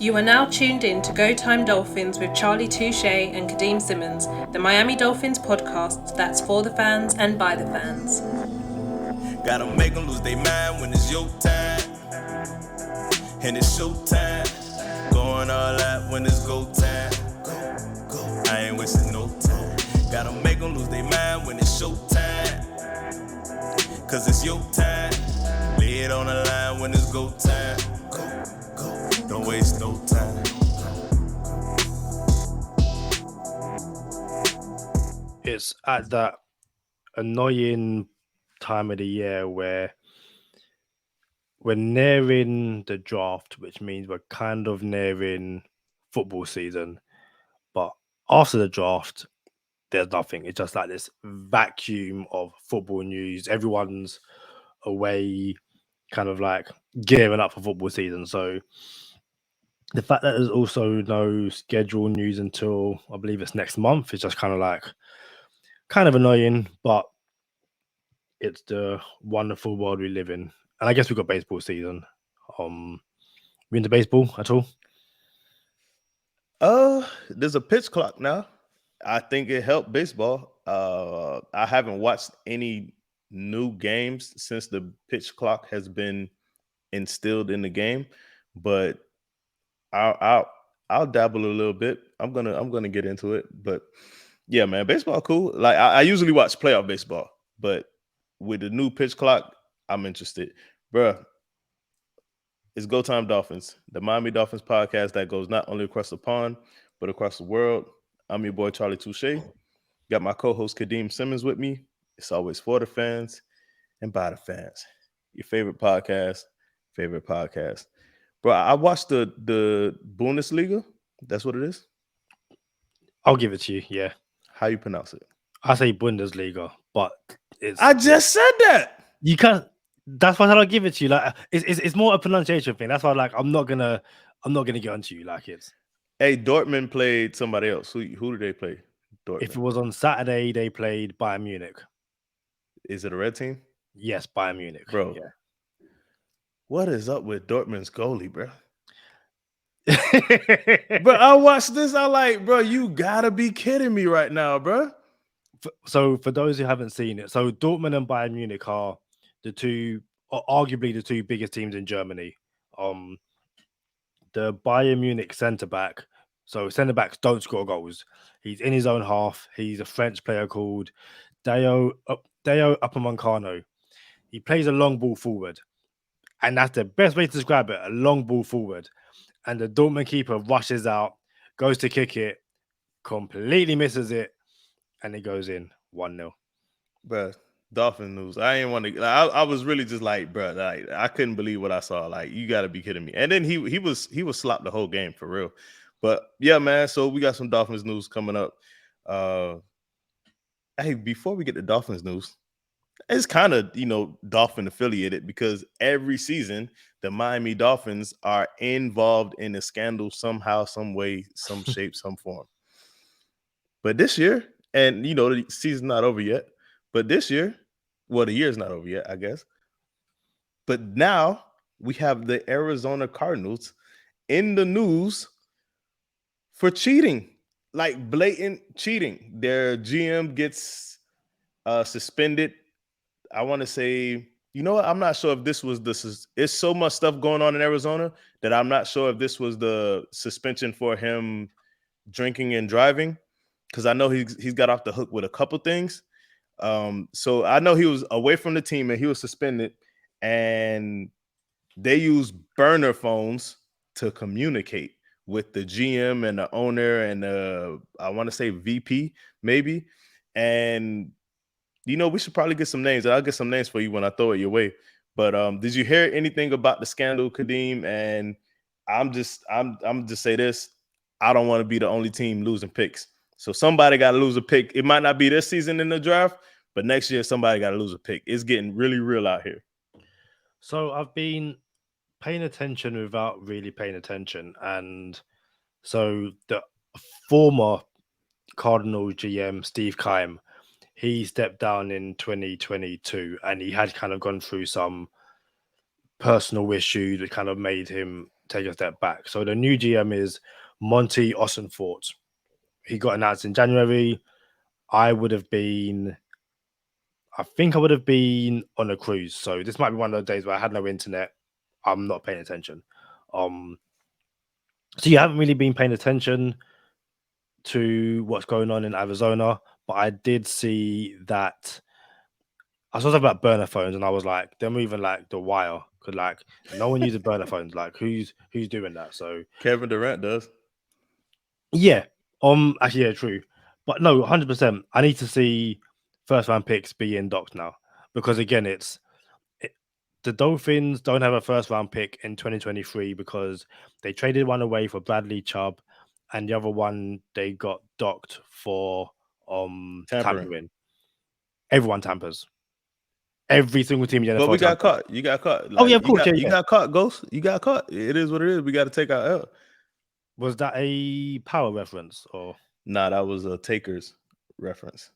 You are now tuned in to Go Time Dolphins with Charlie Touche and Kadeem Simmons, the Miami Dolphins podcast that's for the fans and by the fans. Gotta make them lose their mind when it's your time. And it's showtime. Going all out when it's go time. I ain't wasting no time. Gotta make them lose their mind when it's showtime. Cause it's your time. Lay it on the line when it's go time. Don't waste no time. It's at that annoying time of the year where we're nearing the draft, which means we're kind of nearing football season. But after the draft, there's nothing. It's just like this vacuum of football news. Everyone's away, kind of like gearing up for football season. So the fact that there's also no schedule news until I believe it's next month is just kind of annoying, but it's the wonderful world we live in. And I guess we've got baseball season. We into baseball at all? There's a pitch clock now. I think it helped baseball. I haven't watched any new games since the pitch clock has been instilled in the game, but I'll dabble a little bit. I'm gonna get into it, but yeah, man, baseball cool. Like I usually watch playoff baseball, but with the new pitch clock, I'm interested, bruh. It's Go Time Dolphins, the Miami Dolphins podcast that goes not only across the pond but across the world. I'm your boy Charlie Touche. Got my co-host Kadeem Simmons with me. It's always for the fans and by the fans. Your favorite podcast. Bro, I watched the Bundesliga. That's what it is. I'll give it to you. Yeah, How you pronounce it? I say Bundesliga, but I just said that. You can't. That's why I'll give it to you. Like it's more a pronunciation thing. That's why I'm not gonna get onto you. Like it's. Hey, Dortmund played somebody else. Who did they play? Dortmund. If it was on Saturday, they played Bayern Munich. Is it a red team? Yes, Bayern Munich. Bro. Yeah. What is up with Dortmund's goalie, bro? Bro, I watched this. I like, bro, you gotta be kidding me right now, bro. So for those who haven't seen it, so Dortmund and Bayern Munich are arguably the two biggest teams in Germany. The Bayern Munich centre back. So centre backs don't score goals. He's in his own half. He's a French player called Deo Upamecano. He plays a long ball forward, and that's the best way to describe it: a long ball forward. And the Dortmund keeper rushes out, goes to kick it, completely misses it, and it goes in 1-0. Bro, Dolphin news. I ain't want to. I was really just like, bro, like I couldn't believe what I saw. Like, you got to be kidding me. And then he was slapped the whole game for real. But yeah, man. So we got some Dolphins news coming up. Hey, before we get to Dolphins news, it's kind of Dolphin affiliated because every season the Miami Dolphins are involved in a scandal somehow, some way, some shape, some form. But this year, and the season's not over yet. But this year, well, the year's not over yet, I guess. But now we have the Arizona Cardinals in the news for cheating, like blatant cheating. Their GM gets suspended. I want to say, what? I'm not sure if this was it's so much stuff going on in Arizona that I'm not sure if this was the suspension for him drinking and driving, because I know he's got off the hook with a couple things. So I know he was away from the team and he was suspended, and they use burner phones to communicate with the GM and the owner and I want to say VP maybe. And we should probably get some names. I'll get some names for you when I throw it your way. But did you hear anything about the scandal, Kadeem? And I'm just say this: I don't want to be the only team losing picks. So somebody got to lose a pick. It might not be this season in the draft, but next year somebody got to lose a pick. It's getting really real out here. So I've been paying attention without really paying attention. And so the former Cardinals GM, Steve Keim, he stepped down in 2022 and he had kind of gone through some personal issues that kind of made him take a step back. So the new GM is Monty Ossenfort. He got announced in January. I think I would have been on a cruise. So this might be one of those days where I had no internet. I'm not paying attention. So you haven't really been paying attention to what's going on in Arizona, but I did see that I saw something about burner phones, and I was like, they're moving like the wire. Could like no one uses burner phones. Like who's doing that? So Kevin Durant does. yeah, actually yeah, true. But no, 100%. I need to see first round picks being docked now because again, the Dolphins don't have a first round pick in 2023 because they traded one away for Bradley Chubb, and the other one they got docked for Tampering. tampering. Everyone tampers. Every single team in the But NFL we got tampers. caught. You got caught. Oh yeah, Like of course. you got caught, Ghost. You got caught. It is what it is. We got to take our L. Was that a power reference or Nah, that was a Takers reference.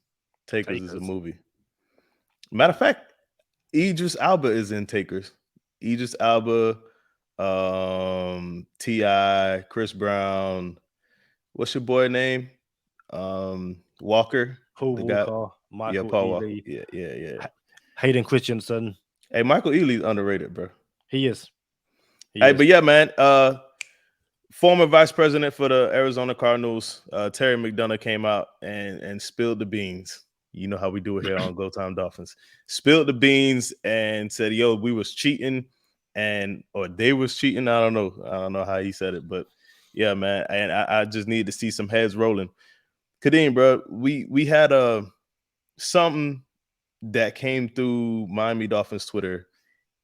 Takers is a Takers? movie. Matter of fact, Idris Elba is in Takers. Idris Elba, T.I., Chris Brown. What's your boy name? Walker. Paul The guy. Walker, Yeah, Michael Paul Walker. Ealy, Yeah. Hayden Christensen. Hey, Michael Ealy's underrated, bro. He is. But yeah, man. Former vice president for the Arizona Cardinals, Terry McDonough, came out and spilled the beans. You know how we do it here on Go Time Dolphins. Spilled the beans and said, "Yo, we was cheating, or they was cheating." I don't know how he said it, but yeah, man. And I just need to see some heads rolling. Kadeem, bro, we had something that came through Miami Dolphins Twitter.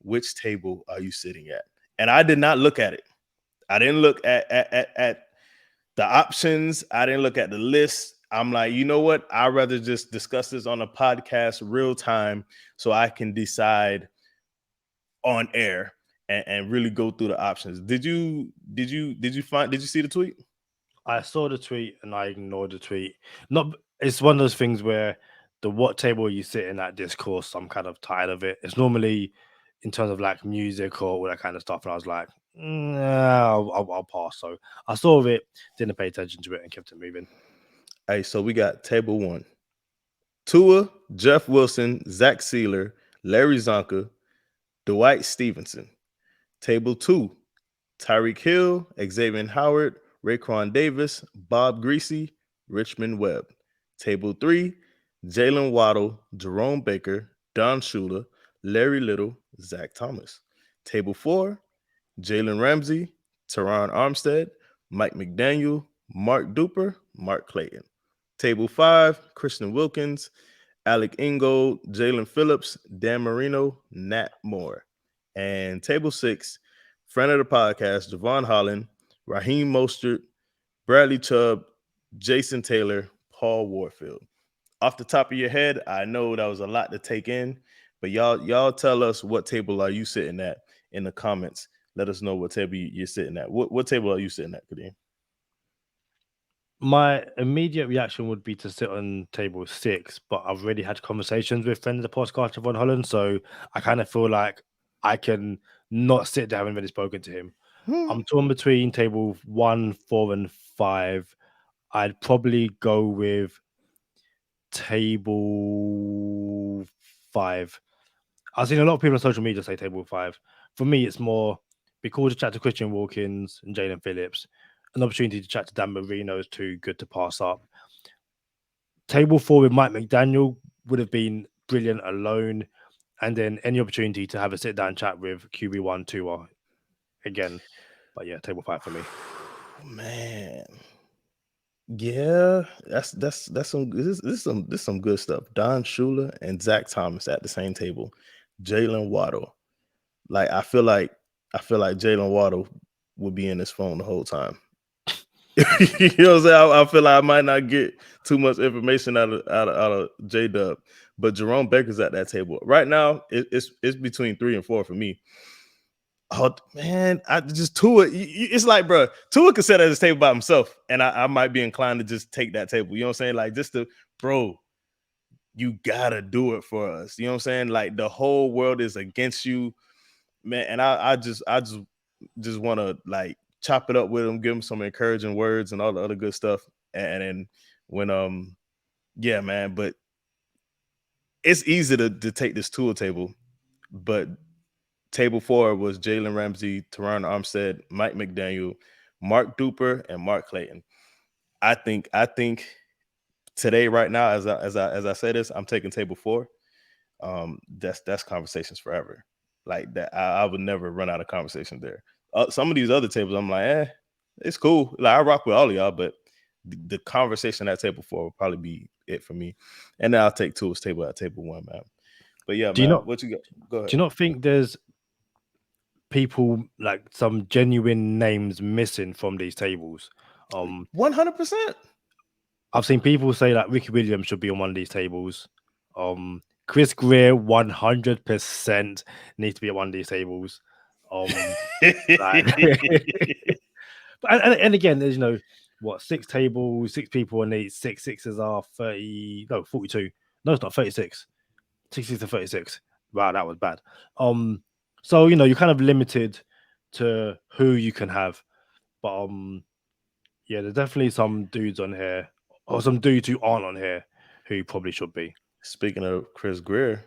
Which table are you sitting at? And I did not look at it. I didn't look at the options. I didn't look at the list. I'm like, you know what? I'd rather just discuss this on a podcast real time so I can decide on air and really go through the options. Did you see the tweet? I saw the tweet and I ignored the tweet. It's one of those things where the what table you sit in that discourse, I'm kind of tired of it. It's normally in terms of like music or all that kind of stuff. And I was like, nah, I'll pass. So I saw it, didn't pay attention to it, and kept it moving. Hey, so we got table 1. Tua, Jeff Wilson, Zach Sealer, Larry Zonka, Dwight Stevenson. Table 2, Tyreek Hill, Xavier Howard, Raekwon Davis, Bob Greasy, Richmond Webb. Table 3, Jalen Waddle, Jerome Baker, Don Shula, Larry Little, Zach Thomas. Table 4, Jalen Ramsey, Teron Armstead, Mike McDaniel, Mark Duper, Mark Clayton. Table 5, Christian Wilkins, Alec Ingold, Jalen Phillips, Dan Marino, Nat Moore. And table 6, friend of the podcast, Javon Holland, Raheem Mostert, Bradley Chubb, Jason Taylor, Paul Warfield. Off the top of your head, I know that was a lot to take in, but y'all tell us what table are you sitting at in the comments. Let us know what table you're sitting at. What table are you sitting at, Kadeem? My immediate reaction would be to sit on table 6, but I've already had conversations with friends of the podcast, Javon Holland, so I kind of feel like I can not sit there having already spoken to him. I'm torn between table 1, 4, and 5. I'd probably go with table 5. I've seen a lot of people on social media say table 5. For me, it's more be cool to chat to Christian Wilkins and Jalen Phillips. An opportunity to chat to Dan Marino is too good to pass up. Table 4 with Mike McDaniel would have been brilliant alone. And then any opportunity to have a sit down chat with QB1, 2 again. But yeah, table 5 for me. Man. Yeah, that's some this is some good stuff. Don Shula and Zach Thomas at the same table. Jalen Waddle. Like I feel like Jalen Waddle would be in his phone the whole time. You know what I'm saying? I feel like I might not get too much information out of J-Dub, but Jerome Baker's at that table right now. It's between 3 and 4 for me. Oh man, I just Tua. It's like, bro, Tua could sit at his table by himself, and I might be inclined to just take that table. You know what I'm saying? Like, just to, bro, you gotta do it for us. You know what I'm saying? Like, the whole world is against you, man. And I just just want to like chop it up with them, give them some encouraging words and all the other good stuff. And then when yeah, man, but it's easy to take this to a table, but table 4 was Jalen Ramsey, Teron Armstead, Mike McDaniel, Mark Duper, and Mark Clayton. I think today, right now, as I say this, I'm taking table 4. That's conversations forever. Like that, I would never run out of conversation there. Some of these other tables, I'm like, it's cool. Like I rock with all of y'all, but the conversation at table 4 will probably be it for me. And then I'll take Tua's table at table 1, man. But yeah, Do you man, not what you got? Go ahead. do you not think there's people like some genuine names missing from these tables? 100%. I've seen people say that Ricky Williams should be on one of these tables. Chris Greer 100% needs to be at one of these tables. Like, and again, there's what 6 tables, 6 people, and these 6 sixes are 42. No, it's not 36. 66 to 36. Wow, that was bad. So you're kind of limited to who you can have, but yeah, there's definitely some dudes on here, or some dudes who aren't on here who probably should be. Speaking of Chris Greer,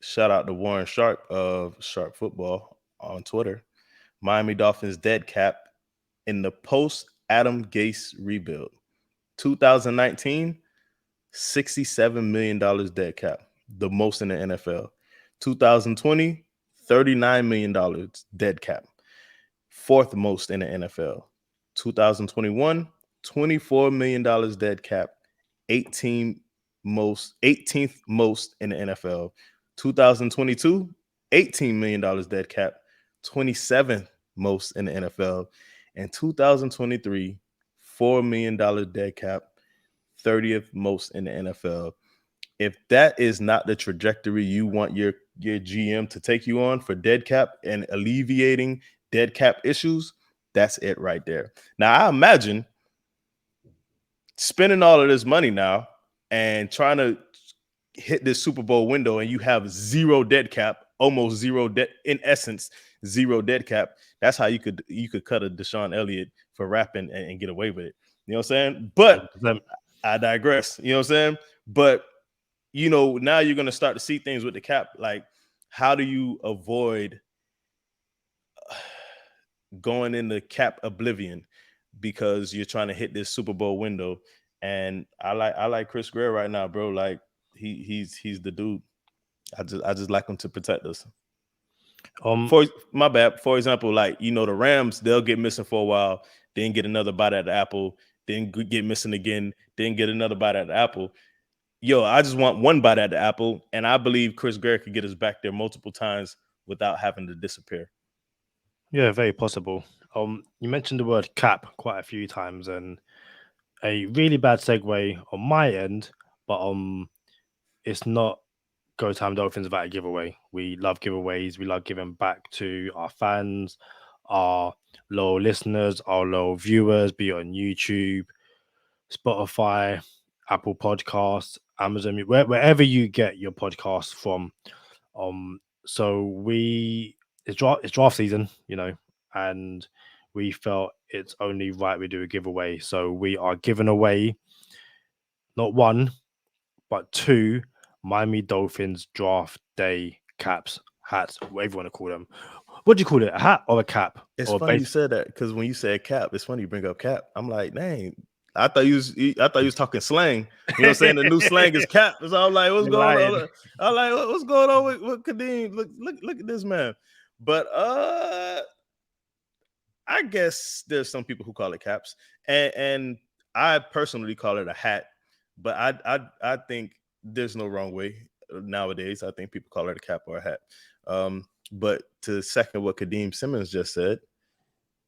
shout out to Warren Sharp of Sharp Football on Twitter. Miami Dolphins dead cap in the post Adam Gase rebuild. 2019, $67 million dead cap, the most in the NFL. 2020, $39 million dead cap, 4th most in the NFL. 2021, $24 million dead cap, 18th most in the NFL. 2022, $18 million dead cap, 27th most in the NFL. And 2023, $4 million dead cap, 30th most in the NFL. If that is not the trajectory you want your GM to take you on for dead cap and alleviating dead cap issues, that's it right there. Now, I imagine spending all of this money now and trying to hit this Super Bowl window and you have zero dead cap, almost zero dead, in essence, zero dead cap. That's how you could cut a Deshaun Elliott for rapping and get away with it. You know what I'm saying? But I digress. You know what I'm saying? But now you're going to start to see things with the cap. Like, how do you avoid going into cap oblivion because you're trying to hit this Super Bowl window? And I like Chris Greer right now, bro. Like he's the dude. I just like him to protect us. For example, like the Rams, they'll get missing for a while, then get another bite at the apple, then get missing again, then get another bite at the apple. I just want one bite at the apple, and I believe Chris Greer could get us back there multiple times without having to disappear. Yeah, very possible. You mentioned the word cap quite a few times, and a really bad segue on my end, but it's not Go Time Dolphins without a giveaway. We love giveaways. We love giving back to our fans, our loyal listeners, our loyal viewers, be it on YouTube, Spotify, Apple Podcasts, Amazon, wherever you get your podcasts from. So it's draft season, and we felt it's only right we do a giveaway. So we are giving away not 1, but 2 Miami Dolphins draft day caps, hats, whatever you want to call them. What do you call it? A hat or a cap? It's funny you said that, because when you said cap, it's funny you bring up cap. I'm like, dang, I thought you was talking slang. You know what I'm saying? The new slang is cap. So I'm like, what's going on? I'm like, what's going on with Kadeem? Look at this man. But I guess there's some people who call it caps, and I personally call it a hat. But I think there's no wrong way nowadays. I think people call it a cap or a hat. But to second what Kadeem Simmons just said,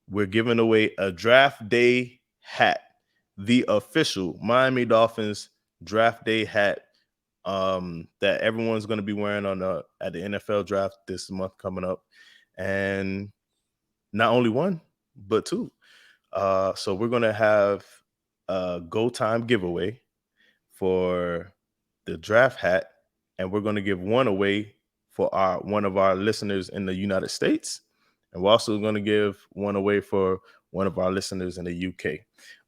we're giving away a draft day hat, the official Miami Dolphins draft day hat, that everyone's going to be wearing at the NFL draft this month coming up. And not only 1, but 2. So we're going to have a Go Time giveaway for the draft hat, and we're going to give 1 away for one of our listeners in the United States, And we're also going to give one away for one of our listeners in the UK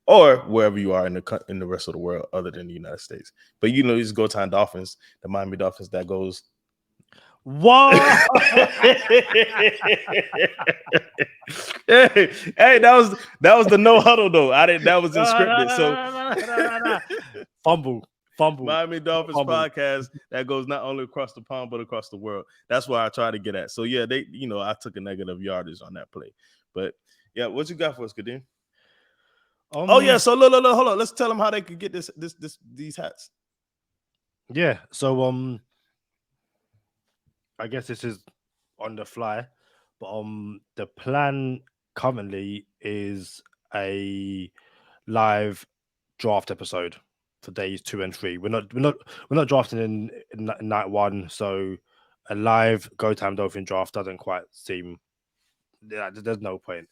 or wherever you are in the rest of the world other than the United States. But it's Go Time Dolphins, the Miami Dolphins that goes. What? Hey, that was the no huddle though. That was unscripted. No. Fumble. Miami Dolphins podcast that goes not only across the pond but across the world. That's why I try to get at. So yeah, I took a negative yardage on that play. But yeah, what you got for us, Kadeem? Oh yeah, so look, hold on. Let's tell them how they could get these hats. Yeah, so I guess this is on the fly, but the plan currently is a live draft episode for days 2 and 3. We're not drafting in night one, so a live Go Time Dolphin draft doesn't quite seem. There's no point.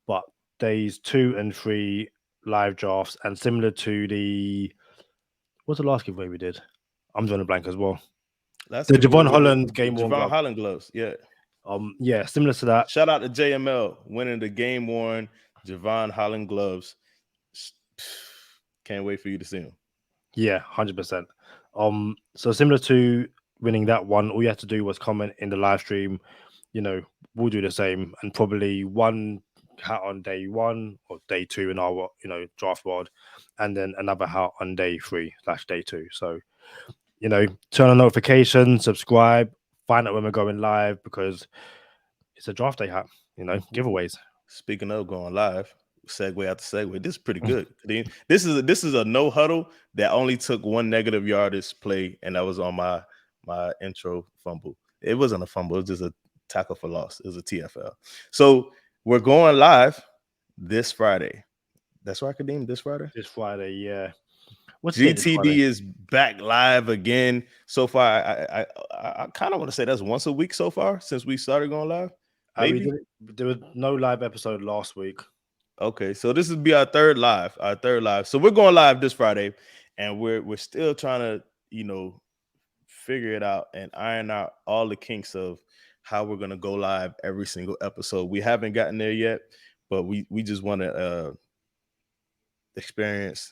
But days 2 and 3 live drafts, and similar to what's the last giveaway we did? I'm drawing a blank as well. That's the Javon Holland game worn Javon Holland gloves. Yeah. Yeah, similar to that. Shout out to JML winning the game worn Javon Holland gloves. Can't wait for you to see them. Yeah, 100%. So similar to winning that one, all you have to do was comment in the live stream. We'll do the same, and probably one hat on day 1 or day 2 in our draft world, and then another hat on day 3/day 2. So turn on notifications, subscribe, find out when we're going live, because it's a draft day hat. Giveaways. Speaking of going live, segue after segue, this is pretty good. This is a no huddle that only took one negative yardage play, and that was on my intro fumble. It wasn't a fumble; it was just a tackle for loss. It was a TFL. So we're going live this Friday. That's right, Kadeem. This Friday, yeah. GTD is back live again. So far, I kind of want to say that's once a week so far since we started going live. Maybe there was no live episode last week. Okay, so this will be our third live. So we're going live this Friday, and we're still trying to figure it out and iron out all the kinks of how we're gonna go live every single episode. We haven't gotten there yet, but we just want to experience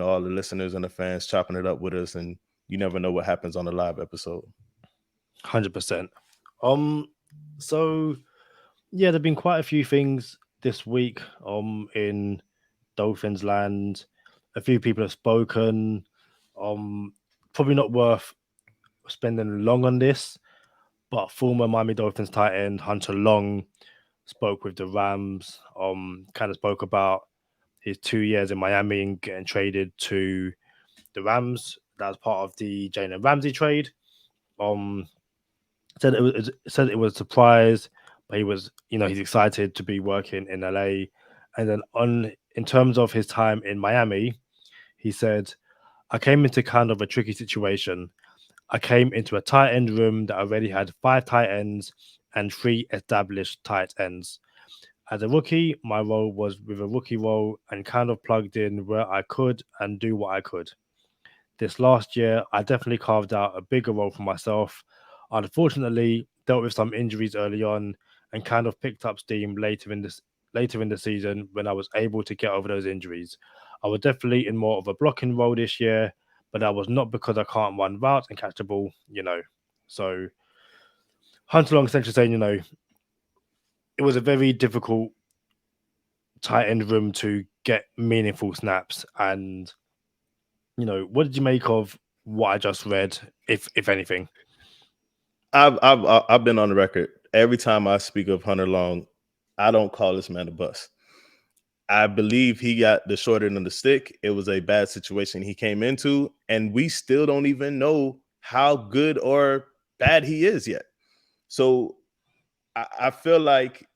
all the listeners and the fans chopping it up with us, and you never know what happens on a live episode. 100%. So yeah, there've been quite a few things this week in Dolphins land. A few people have spoken. Probably not worth spending long on this, but former Miami Dolphins tight end Hunter Long spoke with the Rams. Kind of spoke about his 2 years in Miami and getting traded to the Rams. That was part of the Jalen Ramsey trade. Said it was a surprise, but he was, he's excited to be working in LA. And then in terms of his time in Miami, he said, I came into kind of a tricky situation. I came into a tight end room that already had 5 tight ends and 3 established tight ends. As a rookie, my role was with a rookie role and kind of plugged in where I could and do what I could. This last year, I definitely carved out a bigger role for myself. Unfortunately, dealt with some injuries early on and kind of picked up steam later in the season when I was able to get over those injuries. I was definitely in more of a blocking role this year, but that was not because I can't run routes and catch the ball, So Hunter Long essentially saying, it was a very difficult tight end room to get meaningful snaps. And, what did you make of what I just read, if anything? I've been on the record. Every time I speak of Hunter Long, I don't call this man a bust. I believe he got the short end of the stick. It was a bad situation he came into, and we still don't even know how good or bad he is yet. So I feel like,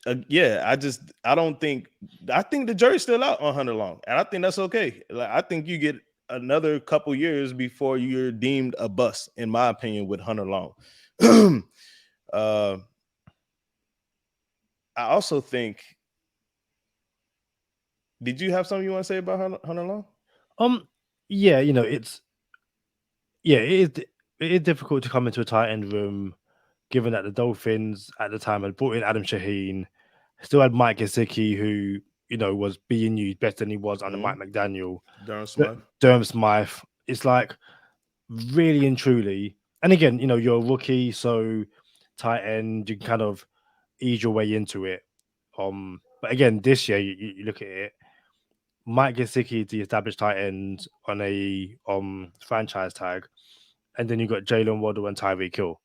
I think the jury's still out on Hunter Long, and I think that's okay. Like, I think you get another couple years before you're deemed a bust, in my opinion, with Hunter Long. I also think. Did you have something you want to say about Hunter Long? Yeah, it is difficult to come into a tight end room given that the Dolphins at the time had brought in Adam Shaheen, still had Mike Gesicki, who was being used better than he was under Mike McDaniel. Durham Smythe. Durham Smythe. It's like really and truly, and again, you're a rookie, so tight end, you can kind of ease your way into it. But again, this year you look at it, Mike Gesicki, the established tight end on a franchise tag, and then you got Jalen Waddle and Tyreek Hill.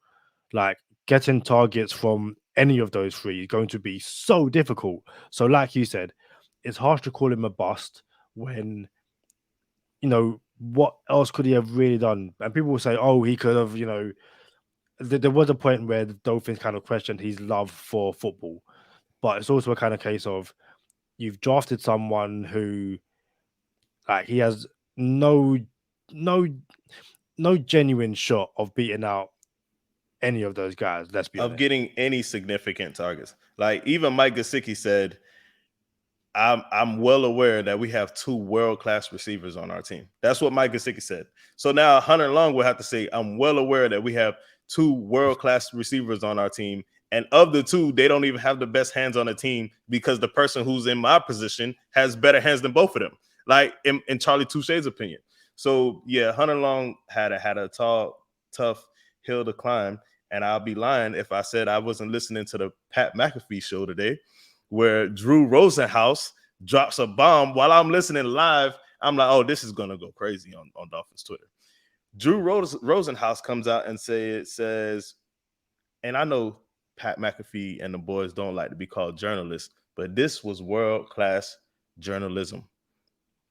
Like getting targets from any of those three is going to be so difficult. So, like you said, it's harsh to call him a bust when what else could he have really done? And people will say, "Oh, he could have." There was a point where the Dolphins kind of questioned his love for football, but it's also a kind of case of you've drafted someone who, like, he has no, no, no genuine shot of beating out any of those guys. Let's be Of honest. getting any significant targets. Like even Mike Gesicki said, I'm well aware that we have 2 world-class receivers on our team. That's what Mike Gesicki said. So now Hunter Long will have to say, I'm well aware that we have 2 world-class receivers on our team. And of the 2, they don't even have the best hands on the team because the person who's in my position has better hands than both of them. Like in Charlie Touche's opinion. So yeah, Hunter Long had a tall, tough hill to climb. And I'll be lying if I said I wasn't listening to the Pat McAfee show today, where Drew Rosenhaus drops a bomb while I'm listening live. I'm like, oh, this is going to go crazy on Dolphins Twitter. Drew Rosenhaus comes out and says, and I know Pat McAfee and the boys don't like to be called journalists, but this was world-class journalism.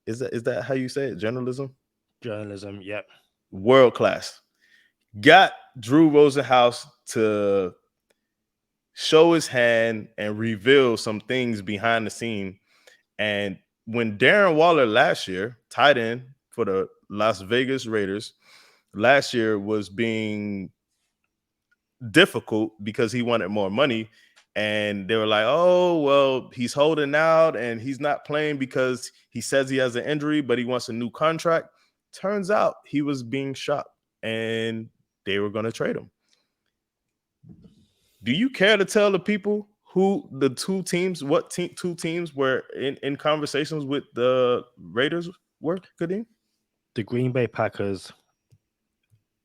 Is that how you say it? Journalism? Journalism, yep. World-class. Got Drew Rosenhaus to show his hand and reveal some things behind the scene. And when Darren Waller last year, tight end for the Las Vegas Raiders, last year was being difficult because he wanted more money. And they were like, oh, well, he's holding out and he's not playing because he says he has an injury, but he wants a new contract. Turns out he was being shopped and they were going to trade him. Do you care to tell the people who the 2 teams, what 2 teams were in conversations with the Raiders were, Kadeem? The Green Bay Packers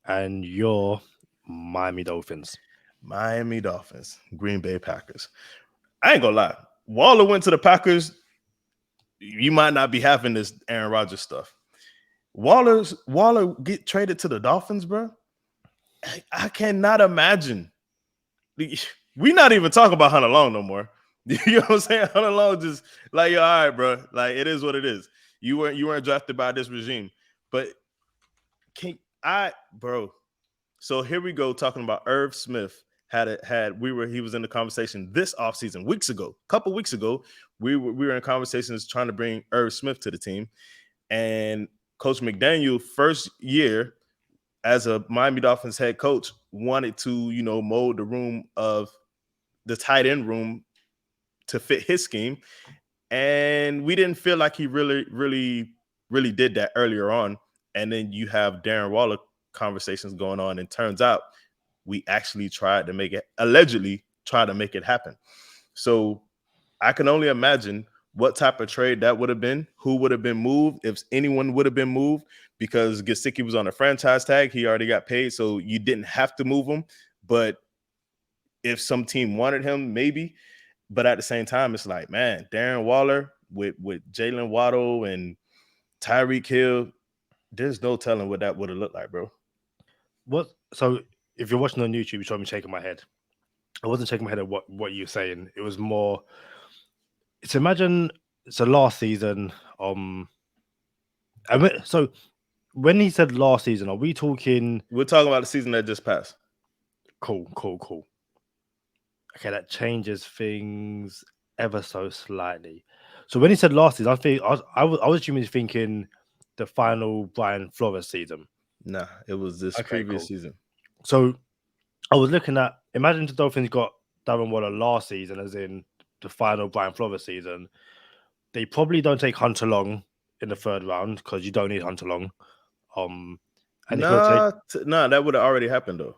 and your Miami Dolphins. Miami Dolphins, Green Bay Packers. I ain't gonna lie. Waller went to the Packers. You might not be having this Aaron Rodgers stuff. Waller get traded to the Dolphins, bro. I cannot imagine. We not even talking about Hunter Long no more. You know what I'm saying? Hunter Long just like, all right, bro. Like, it is what it is. You weren't drafted by this regime. But bro? So here we go talking about Irv Smith. He was in the conversation this offseason, couple weeks ago. We were in conversations trying to bring Irv Smith to the team. And Coach McDaniel, first year as a Miami Dolphins head coach, wanted to, mold the room of the tight end room to fit his scheme. And we didn't feel like he really, really, really did that earlier on. And then you have Darren Waller conversations going on. And turns out we actually allegedly tried to make it happen. So I can only imagine what type of trade that would have been, who would have been moved, if anyone would have been moved, because Gesicki was on a franchise tag. He already got paid, so you didn't have to move him. But if some team wanted him, maybe. But at the same time, it's like, man, Darren Waller with Jalen Waddle and Tyreek Hill, there's no telling what that would have looked like, bro. So if you're watching on YouTube, you saw me shaking my head. I wasn't shaking my head at what you were saying. It was more, imagine it's a last season. So when he said last season, are we talking? We're talking about the season that just passed. Cool. Okay, that changes things ever so slightly. So when he said last season, I was assuming he's thinking the final Brian Flores season. Nah, it was this previous season. So I was looking at, imagine the Dolphins got Darren Waller last season, as in the final Brian Flores season. They probably don't take Hunter Long in the 3rd round because you don't need Hunter Long. That would have already happened though.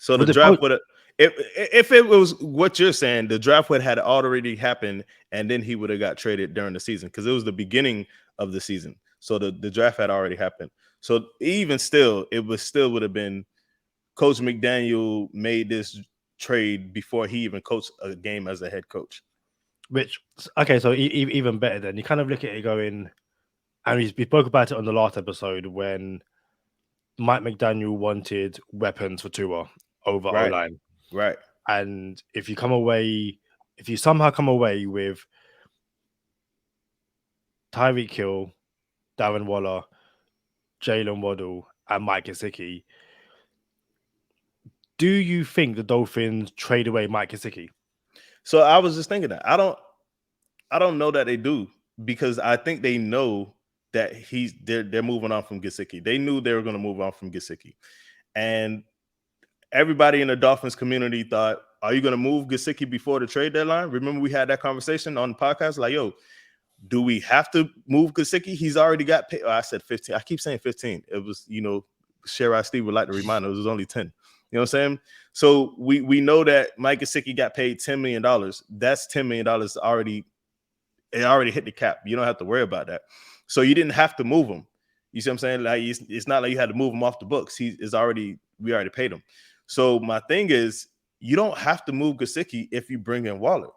So the Would they draft both, would have, if it was what you're saying, the draft would had already happened, and then he would have got traded during the season because it was the beginning of the season. So the draft had already happened. So even still, it was still would have been Coach McDaniel made this trade before he even coached a game as a head coach. which okay, so even better then. You kind of look at it going, and we spoke about it on the last episode when Mike McDaniel wanted weapons for Tua over O Right, line, right. and if you somehow come away with Tyreek Hill, Darren Waller, Jalen Waddle, and Mike Gesicki, do you think the Dolphins trade away Mike Gesicki? So I was just thinking that I don't know that they do because I think they know that they're moving on from Gesicki. They knew they were going to move on from Gesicki, and everybody in the Dolphins community thought, "Are you going to move Gesicki before the trade deadline?" Remember, we had that conversation on the podcast. Like, yo, do we have to move Gesicki? He's already got paid. Oh, I said 15. I keep saying 15. It was, Sherrod Steve would like to remind us it was only 10. You know what I'm saying? So we know that Mike Gesicki got paid $10 million. That's $10 million already. It already hit the cap. You don't have to worry about that. So you didn't have to move him. You see what I'm saying? Like it's not like you had to move him off the books. We already paid him. So my thing is, you don't have to move Gesicki if you bring in Waller.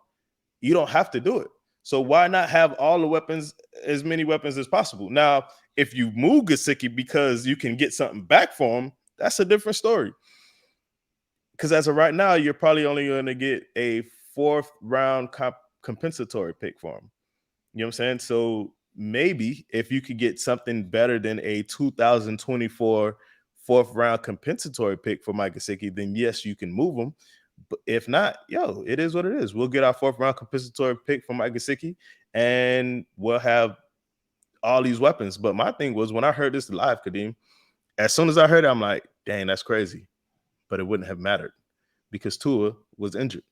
You don't have to do it. So why not have all the weapons, as many weapons as possible? Now, if you move Gesicki because you can get something back for him, that's a different story. Because as of right now, you're probably only going to get a fourth round compensatory pick for him. You know what I'm saying? So maybe if you could get something better than a 2024 fourth round compensatory pick for Mike Gesicki, then yes, you can move him. But if not, it is what it is. We'll get our fourth round compensatory pick from Mike Gesicki, and we'll have all these weapons. But my thing was when I heard this live, Kadeem, as soon as I heard it, I'm like, dang, that's crazy. But it wouldn't have mattered because Tua was injured.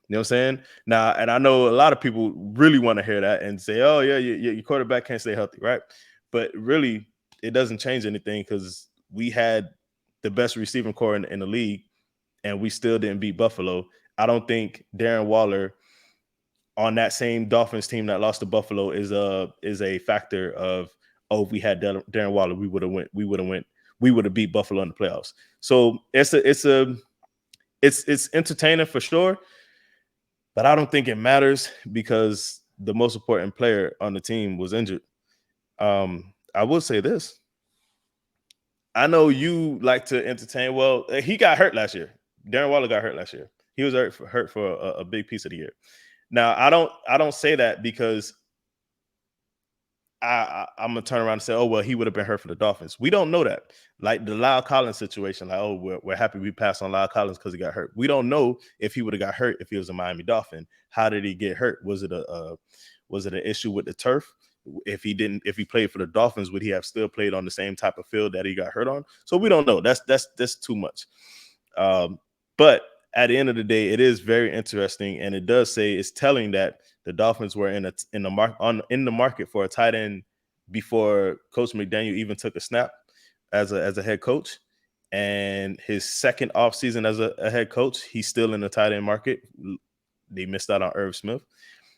You know what I'm saying? Now, and I know a lot of people really want to hear that and say, oh, yeah, your quarterback can't stay healthy, right? But really, it doesn't change anything because we had the best receiving core in the league, and we still didn't beat Buffalo. I don't think Darren Waller on that same Dolphins team that lost to Buffalo is a factor of, oh, if we had Darren Waller, we would have beat Buffalo in the playoffs. So it's entertaining for sure, but I don't think it matters because the most important player on the team was injured. I will say this. I know you like to entertain. Well, he got hurt last year. Darren Waller got hurt last year. He was hurt for a big piece of the year. Now, I don't say that because I'm gonna turn around and say, oh well, he would have been hurt for the Dolphins. We don't know that. Like the Lyle Collins situation, like, oh, we're happy we passed on Lyle Collins because he got hurt. We don't know if he would have got hurt if he was a Miami Dolphin. How did he get hurt? Was it an issue with the turf? If he played for the Dolphins, would he have still played on the same type of field that he got hurt on? So we don't know. That's too much. But at the end of the day, it is very interesting, and it does say it's telling that the Dolphins were in the market for a tight end before Coach McDaniel even took a snap as a head coach. And his second offseason as a head coach, he's still in the tight end market. They missed out on Irv Smith.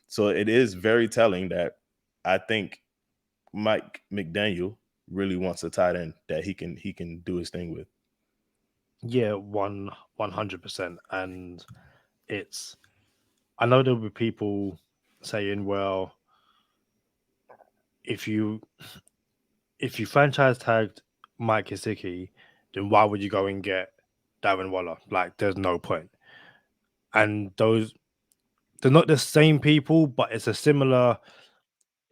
So it is very telling that I think Mike McDaniel really wants a tight end that he can do his thing with. Yeah, 100%. And I know there'll be people saying, well, if you franchise tagged Mike Gesicki, then why would you go and get Darren Waller? Like, there's no point. And they're not the same people, but it's a similar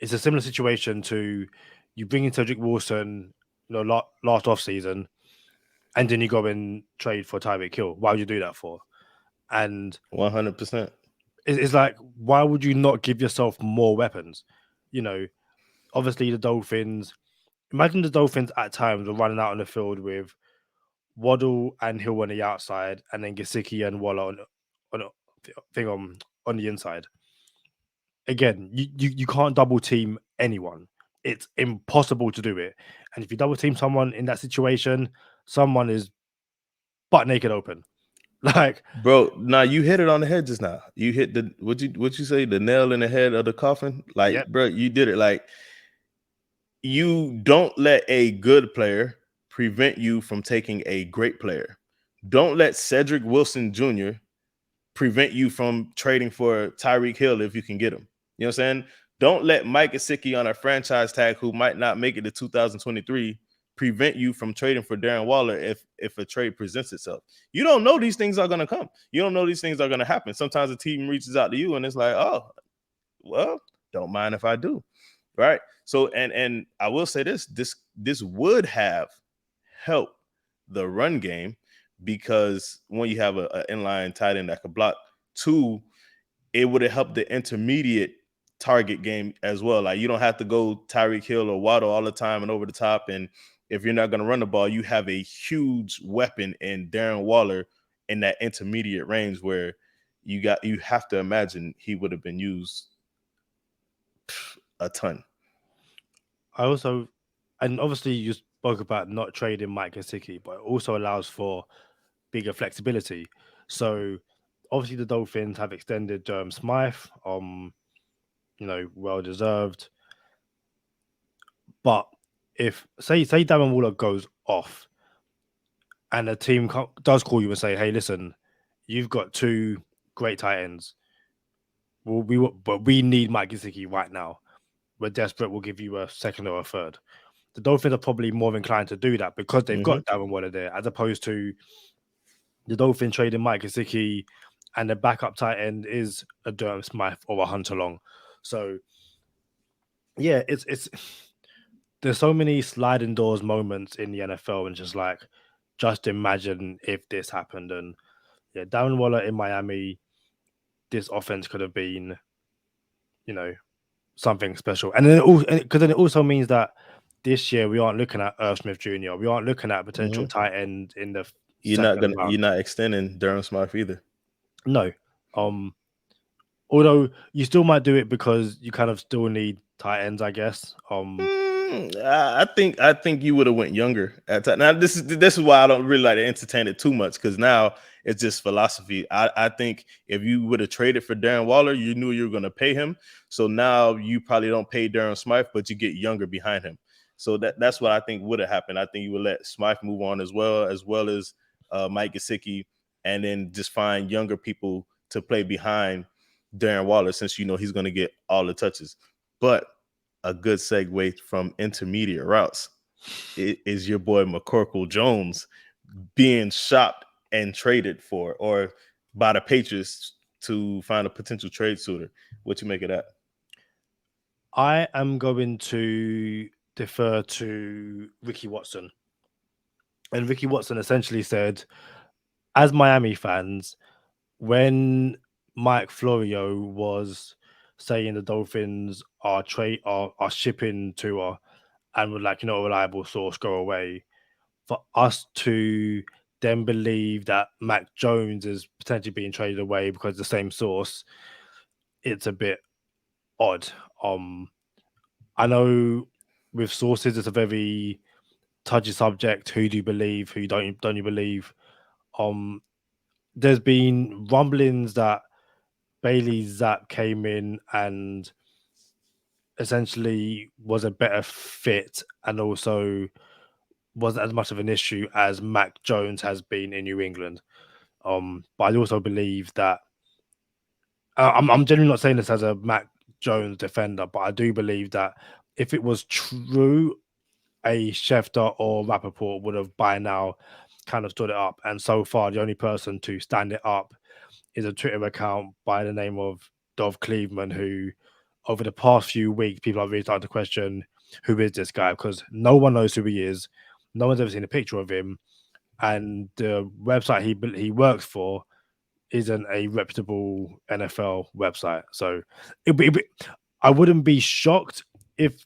situation to you bring in Cedric Wilson, last off season, and then you go and trade for Tyreek Hill. Why would you do that for? And 100%. it's like, why would you not give yourself more weapons? Obviously the Dolphins. Imagine the Dolphins at times were running out on the field with Waddle and Hill on the outside, and then Gesicki and Waller on the inside. Again, you can't double team anyone. It's impossible to do it. And if you double team someone in that situation, someone is butt naked open. Like, bro, now you hit it on the head just now. You hit the what you say, the nail in the head of the coffin. Like, yep. bro, you did it. Like, you don't let a good player prevent you from taking a great player. Don't let Cedric Wilson Jr. prevent you from trading for Tyreek Hill if you can get him. You know what I'm saying? Don't let Mike Gesicki on a franchise tag who might not make it to 2023 prevent you from trading for Darren Waller if a trade presents itself. You don't know these things are going to come. You don't know these things are going to happen. Sometimes a team reaches out to you and it's like, oh, well, don't mind if I do. Right. So and I will say this would have helped the run game because when you have an inline tight end that could block, two, it would have helped the intermediate target game as well. Like you don't have to go Tyreek Hill or Waddle all the time and over the top. And if you're not going to run the ball, you have a huge weapon in Darren Waller in that intermediate range where you have to imagine he would have been used a ton. I also, and obviously you spoke about not trading Mike Gesicki, but it also allows for bigger flexibility. So obviously the Dolphins have extended Smythe, well deserved. But if say Darren Waller goes off, and a team does call you and say, "Hey, listen, you've got two great tight ends. But we need Mike Gesicki right now. We're desperate. We'll give you a second or a third." The Dolphins are probably more inclined to do that because they've got Darren Waller there, as opposed to the Dolphins trading Mike Gesicki and the backup tight end is a Durham Smythe or a Hunter Long. So yeah, it's there's so many sliding doors moments in the NFL, and just imagine if this happened. And yeah, Darren Waller in Miami, this offense could have been, something special. And then it also means that this year we aren't looking at Irv Smith Jr. We aren't looking at potential tight end in the second round. You're not extending Durham Smythe either. No. Although you still might do it because you kind of still need tight ends, I guess. I think you would have went younger at that. Now this is why I don't really like to entertain it too much because now it's just philosophy. I think if you would have traded for Darren Waller, you knew you were going to pay him. So now you probably don't pay Darren Smythe, but you get younger behind him. So that's what I think would have happened. I think you would let Smythe move on as well as Mike Gesicki, and then just find younger people to play behind Darren Waller since he's going to get all the touches. But a good segue from intermediate routes is your boy McCorkle Jones being shopped and traded for or by the Patriots to find a potential trade suitor. What you make of that? I am going to defer to Ricky Watson. And Ricky Watson essentially said, as Miami fans, when Mike Florio was saying the Dolphins are shipping Tua and would a reliable source go away, for us to then believe that Mac Jones is potentially being traded away because the same source, it's a bit odd. I know with sources it's a very touchy subject. Who do you believe? Who don't you believe? There's been rumblings that Bailey Zapp came in and essentially was a better fit and also wasn't as much of an issue as Mac Jones has been in New England. But I also believe that I'm generally not saying this as a Mac Jones defender, but I do believe that if it was true, a Schefter or Rappaport would have by now kind of stood it up. And so far, the only person to stand it up is a Twitter account by the name of Dov Cleveland, who over the past few weeks, people have really started to question who is this guy because no one knows who he is. No one's ever seen a picture of him. And the website he works for isn't a reputable NFL website. So I wouldn't be shocked if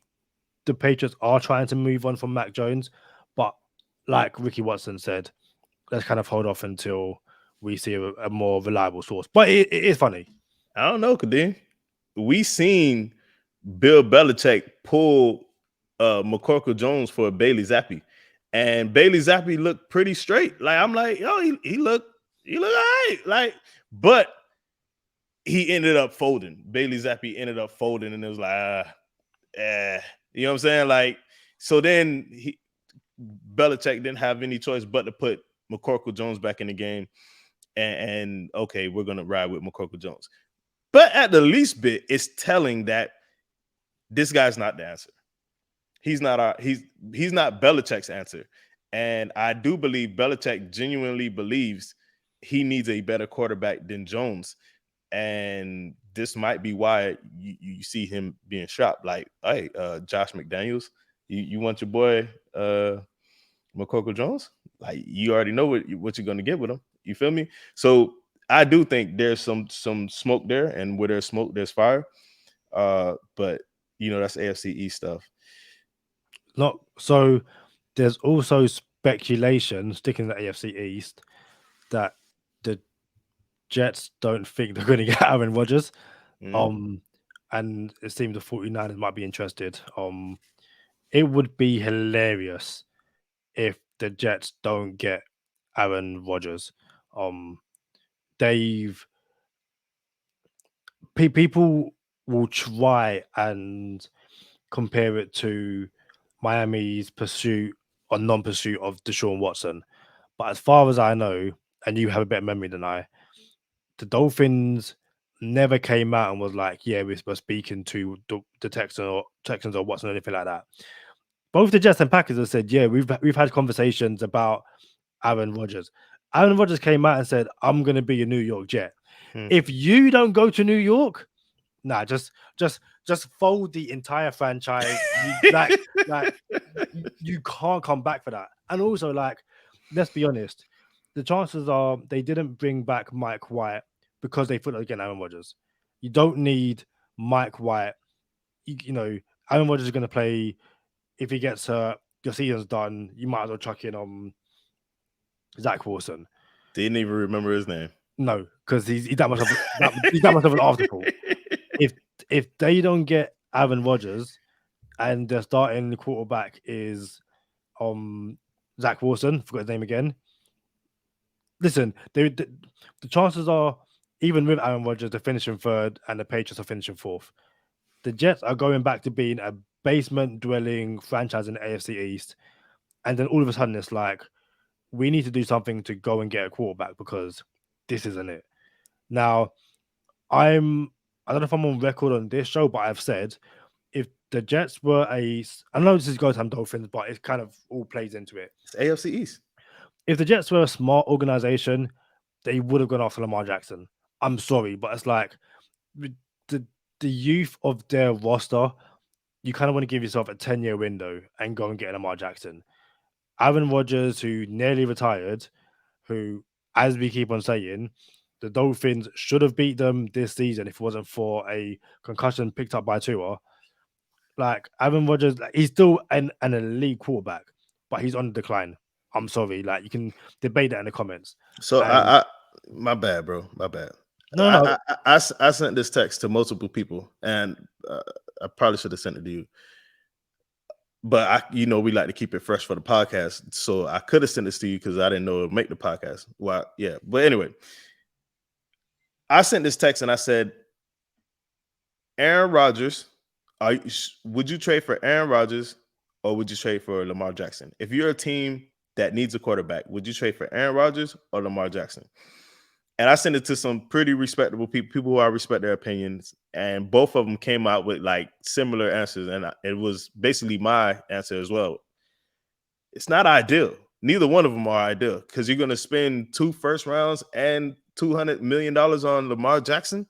the Patriots are trying to move on from Mac Jones, but like Ricky Watson said, let's kind of hold off until we see a more reliable source. But it is funny. I don't know, Kadeem. We seen Bill Belichick pull McCorkle Jones for Bailey Zappi, and Bailey Zappi looked pretty straight. Like I'm like, yo, he looked He looked all right. Like, but he ended up folding. Bailey Zappi ended up folding, and it was like, you know what I'm saying? Like, so then Belichick didn't have any choice but to put McCorkle Jones back in the game. And okay, we're gonna ride with McCorkle Jones. But at the least bit, it's telling that this guy's not the answer. He's not he's not Belichick's answer. And I do believe Belichick genuinely believes he needs a better quarterback than Jones. And this might be why you see him being shopped. Like, hey, Josh McDaniels, you want your boy McCorkle Jones? Like, you already know what you're gonna get with him. You feel me? So I do think there's some smoke there, and where there's smoke, there's fire. But that's AFC East stuff. Not so. There's also speculation sticking to the AFC East that the Jets don't think they're going to get Aaron Rodgers. And it seems the 49ers might be interested. It would be hilarious if the Jets don't get Aaron Rodgers. People will try and compare it to Miami's pursuit or non-pursuit of Deshaun Watson. But as far as I know, and you have a better memory than I, the Dolphins never came out and was like, yeah, we're speaking to the Texans or Watson or anything like that. Both the Jets and Packers have said, yeah, we've had conversations about Aaron Rodgers. Aaron Rodgers came out and said, I'm going to be a New York Jet. If you don't go to New York, just fold the entire franchise. You can't come back for that. And also, let's be honest, the chances are they didn't bring back Mike White because they thought again Aaron Rodgers. You don't need Mike White. Aaron Rodgers is going to play. If he gets hurt, your season's done. You might as well chuck in Zach Wilson. Didn't even remember his name. No, because he's that much of an afterthought. If they don't get Aaron Rodgers and their starting quarterback is Zach Wilson, forgot his name again. Listen, the chances are, even with Aaron Rodgers, they're finishing third and the Patriots are finishing fourth. The Jets are going back to being a basement-dwelling franchise in the AFC East. And then all of a sudden, it's like, we need to do something to go and get a quarterback because this isn't it. Now, I don't know if I'm on record on this show, but I've said if the Jets were I know this is Go Time Dolphins, but it kind of all plays into it. It's AFC East. If the Jets were a smart organization, they would have gone after Lamar Jackson. I'm sorry, but it's like the youth of their roster, you kind of want to give yourself a 10-year window and go and get Lamar Jackson. Aaron Rodgers, who nearly retired, who, as we keep on saying, the Dolphins should have beat them this season if it wasn't for a concussion picked up by Tua. Like, Aaron Rodgers, he's still an elite quarterback, but he's on decline. I'm sorry. Like, you can debate that in the comments. So I my bad, bro. My bad. No. I sent this text to multiple people, and I probably should have sent it to you. But we like to keep it fresh for the podcast. So I could have sent this to you because I didn't know it would make the podcast. Well, yeah. But anyway, I sent this text and I said, Aaron Rodgers, would you trade for Aaron Rodgers or would you trade for Lamar Jackson? If you're a team that needs a quarterback, would you trade for Aaron Rodgers or Lamar Jackson? And I sent it to some pretty respectable people who I respect their opinions. And both of them came out with similar answers. And it was basically my answer as well. It's not ideal. Neither one of them are ideal because you're going to spend 2 first rounds and $200 million on Lamar Jackson.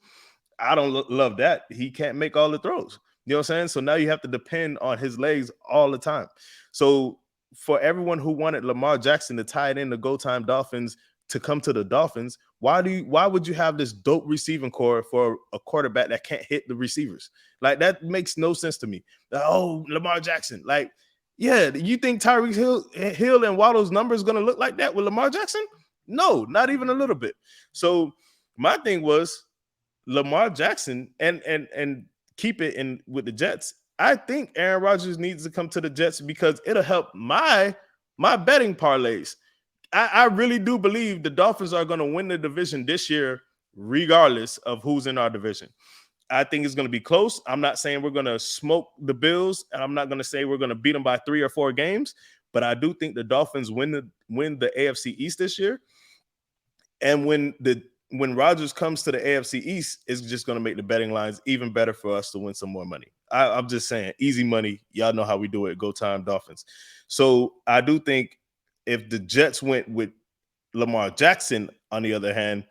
I don't love that. He can't make all the throws. You know what I'm saying? So now you have to depend on his legs all the time. So for everyone who wanted Lamar Jackson to tie it in the Go Time Dolphins to come to the Dolphins, why would you have this dope receiving core for a quarterback that can't hit the receivers? Like, that makes no sense to me. Lamar Jackson. Like, yeah, you think Tyreek Hill and Waddle's numbers going to look like that with Lamar Jackson? No, not even a little bit. So my thing was Lamar Jackson and keep it in with the Jets. I think Aaron Rodgers needs to come to the Jets because it'll help my betting parlays. I really do believe the Dolphins are going to win the division this year, regardless of who's in our division. I think it's going to be close. I'm not saying we're going to smoke the Bills, and I'm not going to say we're going to beat them by 3 or 4 games, but I do think the Dolphins win the AFC East this year. And when Rodgers comes to the AFC East, it's just going to make the betting lines even better for us to win some more money. I'm just saying, easy money. Y'all know how we do it. Go time Dolphins. So I do think if the Jets went with Lamar Jackson, on the other hand,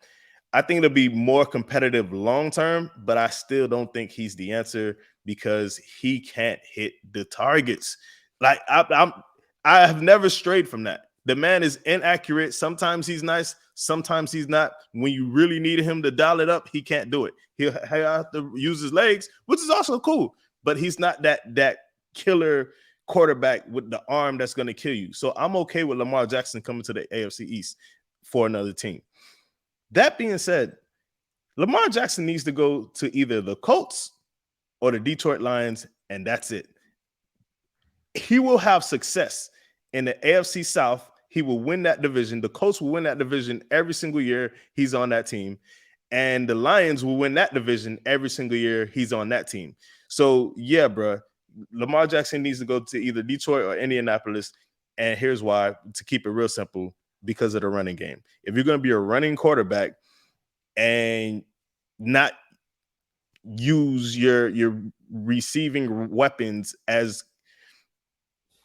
I think it'll be more competitive long term, but I still don't think he's the answer because he can't hit the targets. Like I have never strayed from that. The man is inaccurate. Sometimes he's nice, sometimes he's not. When you really need him to dial it up, he can't do it. He'll have to use his legs, which is also cool, but he's not that killer quarterback with the arm that's going to kill you. So I'm okay with Lamar Jackson coming to the AFC East for another team. That being said, Lamar Jackson needs to go to either the Colts or the Detroit Lions, and that's it. He will have success in the AFC South. He will win that division. The Colts will win that division every single year he's on that team. And the Lions will win that division every single year he's on that team. So, yeah, bro, Lamar Jackson needs to go to either Detroit or Indianapolis. And here's why, to keep it real simple, because of the running game. If you're going to be a running quarterback and not use your receiving weapons as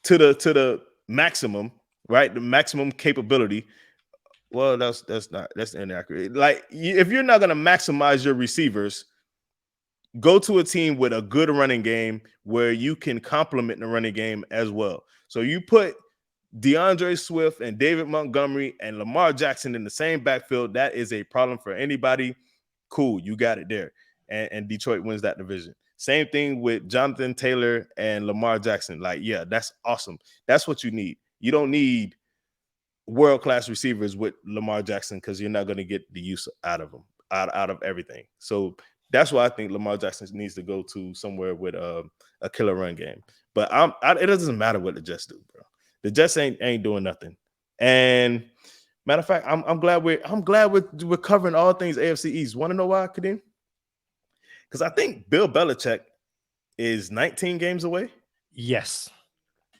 to the maximum, right? The maximum capability. Well, that's inaccurate. Like, if you're not going to maximize your receivers, go to a team with a good running game where you can complement the running game as well. So you put DeAndre Swift and David Montgomery and Lamar Jackson in the same backfield. That is a problem for anybody. Cool, you got it there. And Detroit wins that division. Same thing with Jonathan Taylor and Lamar Jackson. Like, yeah, that's awesome. That's what you need. You don't need world-class receivers with Lamar Jackson because you're not going to get the use out of them, out of everything. So that's why I think Lamar Jackson needs to go to somewhere with a killer run game. But it doesn't matter what the Jets do, bro. The Jets ain't doing nothing. And matter of fact, I'm glad we're covering all things AFC East. Want to know why, Kadeem? Because I think Bill Belichick is 19 games away. Yes.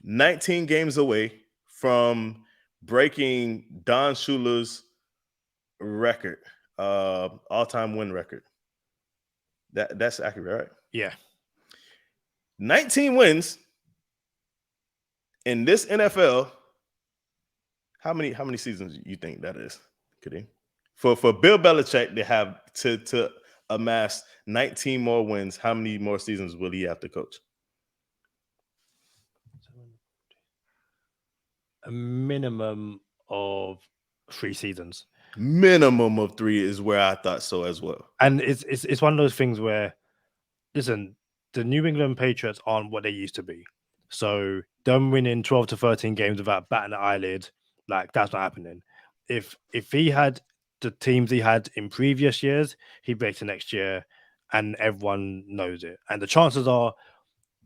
19 games away from breaking Don Shula's record, all-time win record. That's accurate, right? Yeah. 19 wins in this NFL. How many seasons you think that is, Kadeem? For Bill Belichick to have to amass 19 more wins, how many more seasons will he have to coach? A minimum of 3 seasons. Minimum of 3 is where I thought so as well. And it's one of those things where, listen, the New England Patriots aren't what they used to be. So them winning 12 to 13 games without batting an eyelid, like, that's not happening. If he had the teams he had in previous years, he'd break to next year, and everyone knows it. And the chances are,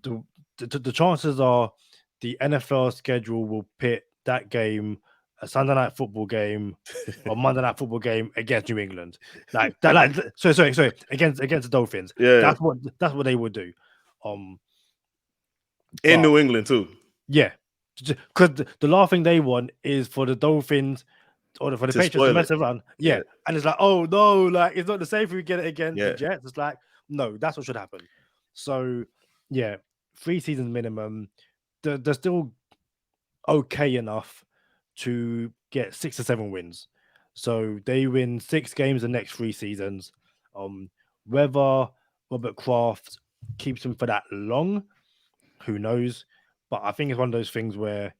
the chances are, the NFL schedule will pit that game, a Sunday night football game or Monday night football game, against New England. Like that, sorry, against the Dolphins. Yeah, that's what they would do. In New England too. Yeah, because the last thing they want is for the Dolphins or for the Patriots to mess around. Yeah, and it's like, oh no, like, it's not the same if we get it against the Jets. It's like, no, that's what should happen. So yeah, 3 seasons minimum. They're still okay enough to get 6 to 7 wins. So they win 6 games the next 3 seasons. Whether Robert Kraft keeps them for that long, who knows? But I think it's one of those things where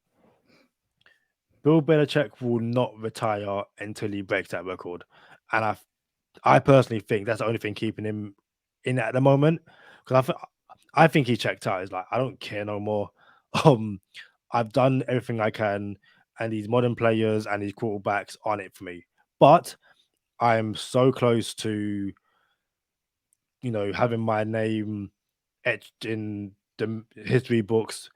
Bill Belichick will not retire until he breaks that record. And I personally think that's the only thing keeping him in at the moment. Because I think he checked out. He's like, I don't care no more. I've done everything I can, and these modern players and these quarterbacks aren't it for me. But I'm so close to, having my name etched in the history books.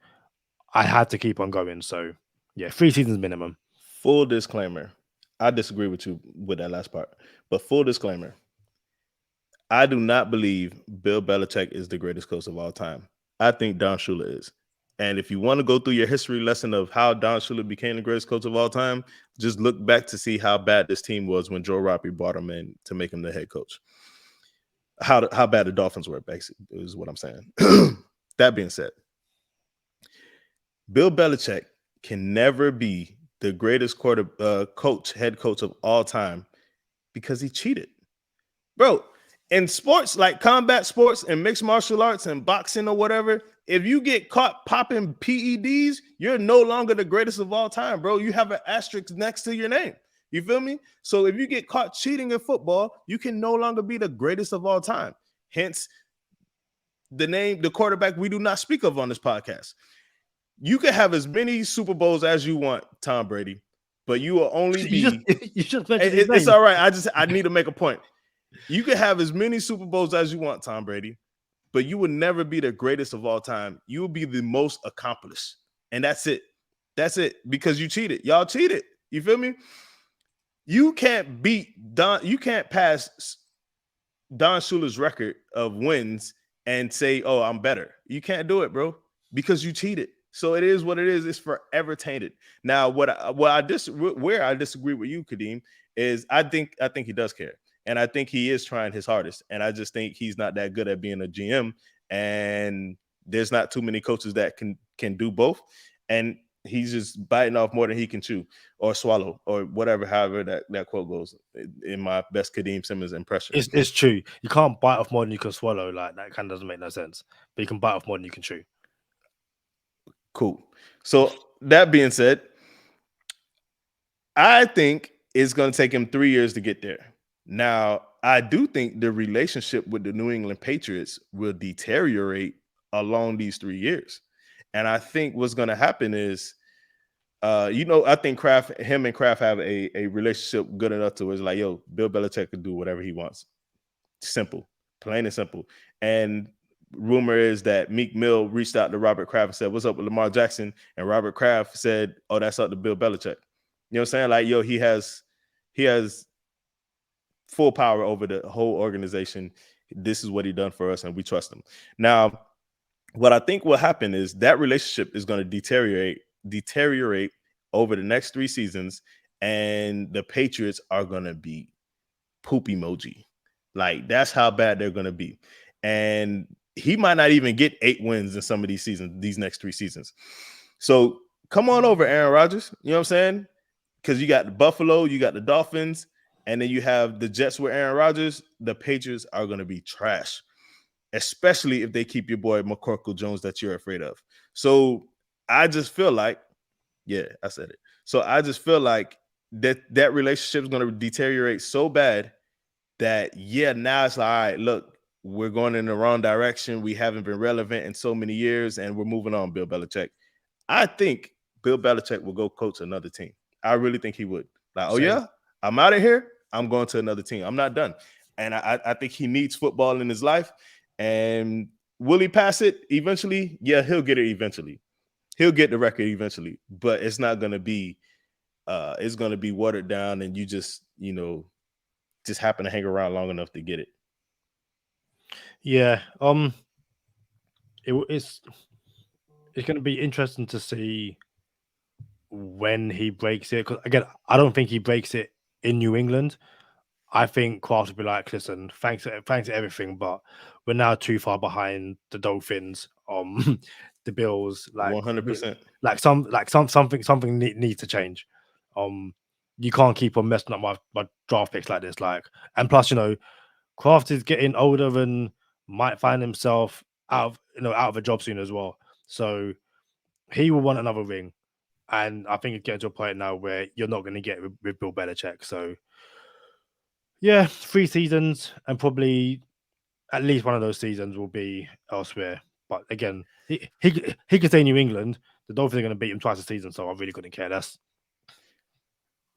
I had to keep on going. So yeah, 3 seasons minimum. Full disclaimer. I disagree with you with that last part. But full disclaimer. I do not believe Bill Belichick is the greatest coach of all time. I think Don Shula is. And if you want to go through your history lesson of how Don Shula became the greatest coach of all time, just look back to see how bad this team was when Joe Robbie brought him in to make him the head coach. How bad the Dolphins were, basically, is what I'm saying. That being said, Bill Belichick can never be the greatest head coach of all time because he cheated. Bro, in sports like combat sports and mixed martial arts and boxing or whatever, if you get caught popping PEDs, you're no longer the greatest of all time, bro. You have an asterisk next to your name. You feel me? So if you get caught cheating in football, you can no longer be the greatest of all time. Hence, the quarterback we do not speak of on this podcast. You can have as many Super Bowls as you want, Tom Brady, but you will only be. You just mentioned his It's name. all right. I need to make a point. You can have as many Super Bowls as you want, Tom Brady, but you will never be the greatest of all time. You will be the most accomplished. And that's it. That's it. Because you cheated. Y'all cheated. You feel me? You can't pass Don Shula's record of wins and say, oh, I'm better. You can't do it, bro, because you cheated. So it is what it is. It's forever tainted. Now, where I disagree with you, Kadeem, is I think he does care. And I think he is trying his hardest. And I just think he's not that good at being a GM. And there's not too many coaches that can do both. And he's just biting off more than he can chew or swallow or whatever, however that quote goes in my best Kadeem Simmons impression. It's true. You can't bite off more than you can swallow. Like, that kind of doesn't make no sense. But you can bite off more than you can chew. Cool. So that being said, I think it's going to take him 3 years to get there. Now, I do think the relationship with the New England Patriots will deteriorate along these 3 years. And I think what's going to happen is, I think him and Kraft have a relationship good enough to where it's like, yo, Bill Belichick can do whatever he wants. Simple, plain and simple. And rumor is that Meek Mill reached out to Robert Kraft and said, what's up with Lamar Jackson? And Robert Kraft said, oh, that's up to Bill Belichick. You know what I'm saying? Like, yo, he has full power over the whole organization. This is what he done for us, and we trust him. Now, what I think will happen is that relationship is going to deteriorate over the next 3 seasons, and the Patriots are going to be poop emoji. Like, that's how bad they're going to be. And he might not even get 8 wins in some of these seasons, these next 3 seasons. So come on over, Aaron Rodgers. You know what I'm saying? Because you got the Buffalo, you got the Dolphins, and then you have the Jets with Aaron Rodgers. The Patriots are going to be trash, especially if they keep your boy McCorkle Jones that you're afraid of. So I just feel like, yeah, I said it. So I just feel like that relationship is going to deteriorate so bad that, yeah, now it's like, all right, look, we're going in the wrong direction. We haven't been relevant in so many years, and we're moving on, Bill Belichick. I think Bill Belichick will go coach another team. I really think he would. Like, oh, yeah, I'm out of here. I'm going to another team. I'm not done. And I think he needs football in his life. And will he pass it eventually? Yeah, he'll get it eventually. He'll get the record eventually. But it's not going to be it's going to be watered down, and you just happen to hang around long enough to get it. Yeah. It's going to be interesting to see when he breaks it. Because again, I don't think he breaks it in New England. I think Kraft will be like, listen, thanks to everything, but we're now too far behind the Dolphins, the Bills. Like 100%. Something needs to change. You can't keep on messing up my draft picks like this. Like, and plus, Kraft is getting older and might find himself out of a job soon as well. So he will want another ring. And I think it's getting to a point now where you're not going to get with Bill Belichick. So, yeah, 3 seasons, and probably at least one of those seasons will be elsewhere. But again, he could stay in New England. The Dolphins are going to beat him twice a season, so I really couldn't care less.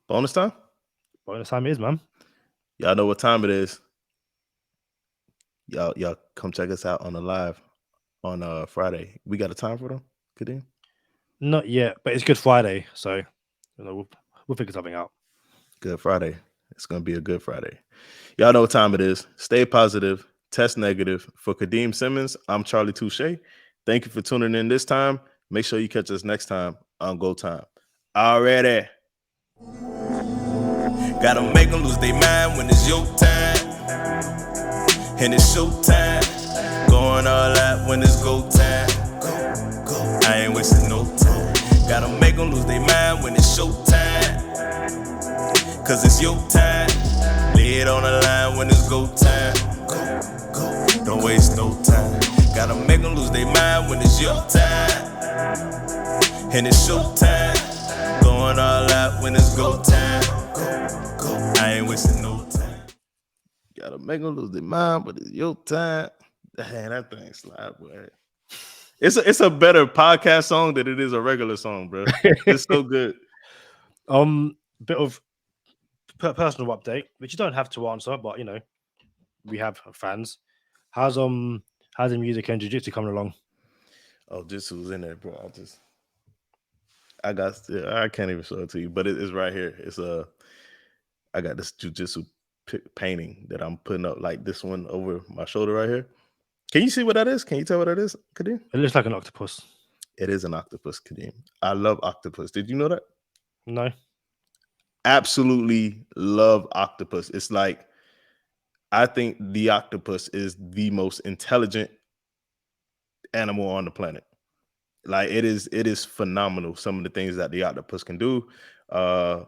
Bonus time? Bonus time it is, man. Y'all know what time it is. Y'all come check us out on the live on Friday. We got a time for them, Kadeem? Not yet, but it's Good Friday, so we'll We'll figure something out. Good Friday. It's gonna be a good Friday. Y'all know what time it is. Stay positive, test negative. For Kadeem Simmons, I'm Charlie Touche. Thank you for tuning in this time. Make sure you catch us next time on Go Time. Already. Gotta make them lose their mind when it's your time. And it's show time. Going all out when it's go time. I ain't wasting no time. Gotta make them lose their mind when it's show time. Cause it's your time. Lay it on the line when it's go time. Don't waste no time. Gotta make them lose their mind when it's your time. And it's show time. Going all out when it's go time. I ain't wasting no time. Gotta make them lose their mind, but it's your time. Dang, that thing slide, boy. It's a better podcast song than it is a regular song, bro. It's so good. Bit of personal update, which you don't have to answer, but we have fans. How's the music and jiu-jitsu coming along? Oh, Jitsu's in there, bro. I can't even show it to you, but it's right here. I got this jiu-jitsu painting that I'm putting up, like this one over my shoulder right here. Can you see what that is? Can you tell what that is, Kadeem? It looks like an octopus. It is an octopus, Kadeem. I love octopus. Did you know that? No. Absolutely love octopus. It's like, I think the octopus is the most intelligent animal on the planet. Like it is phenomenal. Some of the things that the octopus can do. So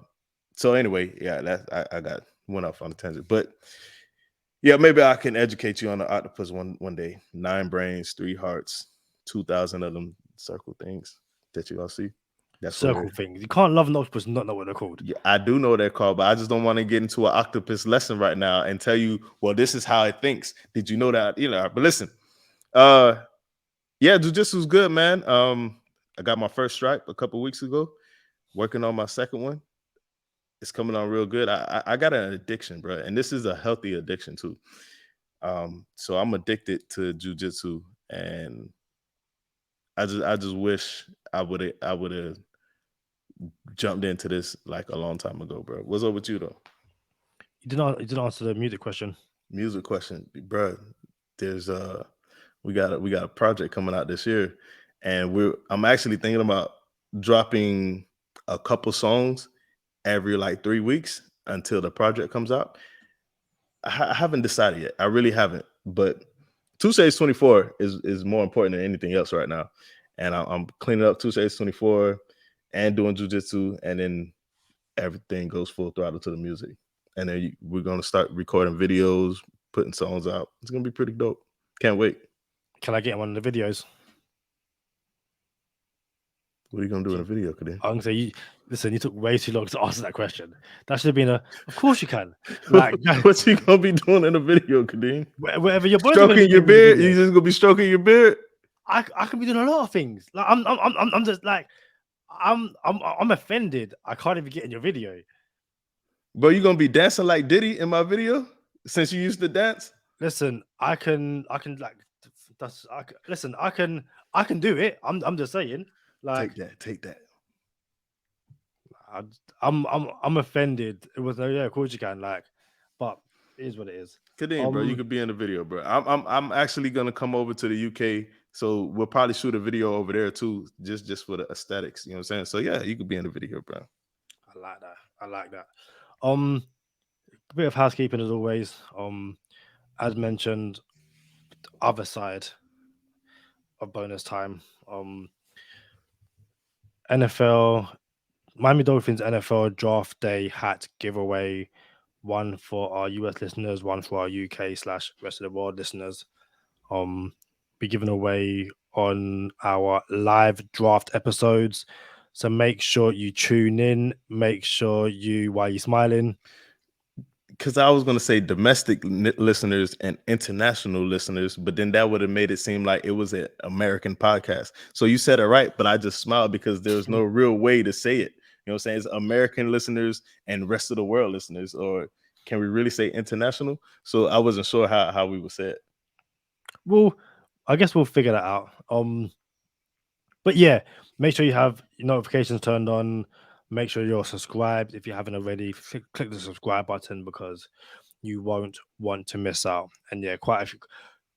anyway, yeah, I got went off on a tangent, but yeah, maybe I can educate you on the octopus one day. 9 brains, 3 hearts, 2,000 of them circle things that you all see. That's circle things. You can't love an octopus and not know what they're called. Yeah, I do know what they're called, but I just don't want to get into an octopus lesson right now and tell you, well, this is how it thinks. Did you know that? But listen, yeah, jiu-jitsu's good, man. I got my first stripe a couple weeks ago, working on my second one. It's coming on real good. I got an addiction, bro, and this is a healthy addiction too. So I'm addicted to jiu-jitsu, and I just wish I would have jumped into this like a long time ago, bro. What's up with you though? You didn't answer the music question. Music question, bro. There's we got a project coming out this year, and I'm actually thinking about dropping a couple songs every like 3 weeks until the project comes out. I haven't decided yet. I really haven't. But Tuesdays 24 is more important than anything else right now. And I'm cleaning up Tuesdays 24 and doing jiu-jitsu, and then everything goes full throttle to the music. And then we're going to start recording videos, putting songs out. It's going to be pretty dope. Can't wait. Can I get one of the videos? What are you going to do in a video, Kadeem? I'm going to say, listen, you took way too long to answer that question. That should have been of course you can. Like, what's you going to be doing in a video, Kadeem? Whatever your body's stroking your beard? You just going to be stroking your beard? I can be doing a lot of things. Like I'm just like, I'm offended. I can't even get in your video. But you going to be dancing like Diddy in my video since you used to dance? Listen, I can like, listen, I can do it. I'm just saying. Like, take that. I'm offended. It was of course you can, like, but it is what it is. Kadeem, bro, you could be in the video, bro. I'm actually gonna come over to the UK, so we'll probably shoot a video over there too, just for the aesthetics. You know what I'm saying? So yeah, you could be in the video, bro. I like that. A bit of housekeeping as always. As mentioned, the other side of bonus time. NFL, Miami Dolphins NFL draft day hat giveaway. One for our US listeners, one for our UK/rest of the world listeners. Be given away on our live draft episodes. So make sure you tune in. Make sure why are you smiling? Because I was going to say domestic listeners and international listeners, but then that would have made it seem like it was an American podcast. So you said it right, but I just smiled because there's no real way to say it. You know what I'm saying? It's American listeners and rest of the world listeners, or can we really say international? So I wasn't sure how we would say it. Well, I guess we'll figure that out. But yeah, make sure you have your notifications turned on. Make sure you're subscribed if you haven't already. Click the subscribe button because you won't want to miss out. And yeah, quite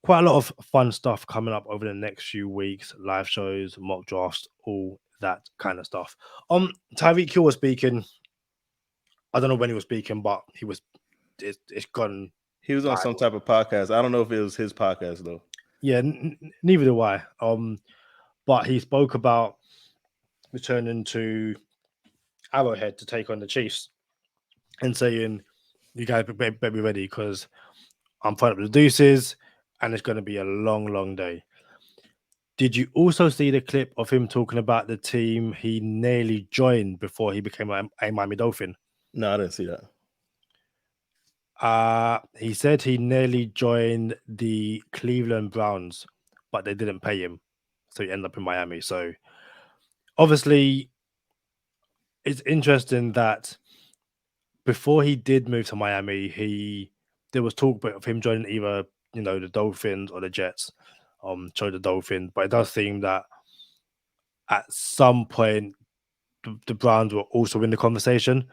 a lot of fun stuff coming up over the next few weeks. Live shows, mock drafts, all that kind of stuff. Tyreek Hill was speaking. I don't know when he was speaking, but he was. It's gone. He was on some type of podcast. I don't know if it was his podcast though. Yeah, neither do I. But he spoke about returning to Arrowhead to take on the Chiefs and saying, "You guys better be ready because I'm putting up the deuces, and it's going to be a long, long day." Did you also see the clip of him talking about the team he nearly joined before he became a Miami Dolphin? No, I didn't see that. He said he nearly joined the Cleveland Browns, but they didn't pay him, so he ended up in Miami. So obviously, it's interesting that before he did move to Miami, there was talk of him joining either the Dolphins or the Jets. Chose the Dolphins, but it does seem that at some point the Browns were also in the conversation.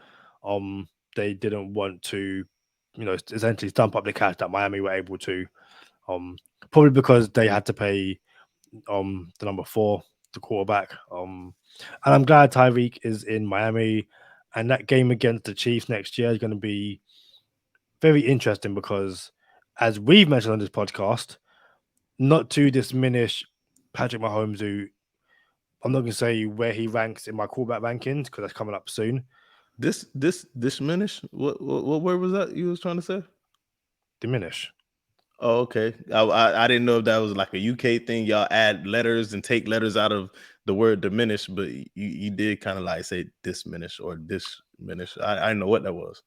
They didn't want to, essentially stump up the cash that Miami were able to. Probably because they had to pay the number 4, the quarterback. And I'm glad Tyreek is in Miami, and that game against the Chiefs next year is going to be very interesting because, as we've mentioned on this podcast, not to diminish Patrick Mahomes, who I'm not going to say where he ranks in my quarterback rankings because that's coming up soon. This diminish? What word was that you was trying to say? Diminish. Oh, okay. I didn't know if that was like a UK thing. Y'all add letters and take letters out of the word diminish, but you did kind of like say diminish or diminish. I didn't know what that was.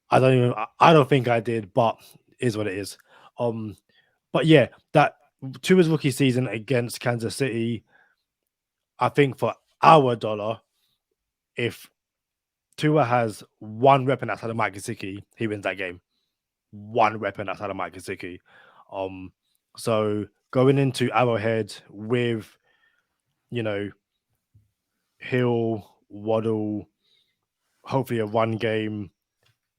I don't think I did, but it is what it is. But yeah, that Tua's rookie season against Kansas City, I think for our dollar, if Tua has one weapon outside of Mike Gesicki, he wins that game. One weapon outside of Mike Gesicki. So going into Arrowhead with, Hill, Waddle, hopefully a run game,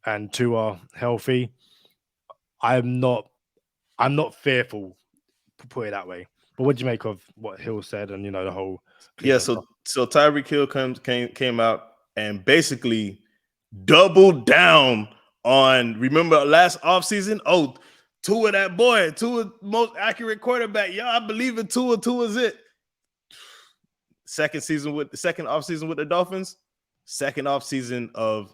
and Tua healthy, I'm not fearful, put it that way. But what do you make of what Hill said and the whole? Yeah, so Tyreek Hill came out and basically doubled down on, remember last offseason? Oh, Tua, that boy, Tua, most accurate quarterback. Yeah, I believe in Tua. Tua's it. Second offseason with the Dolphins, second offseason of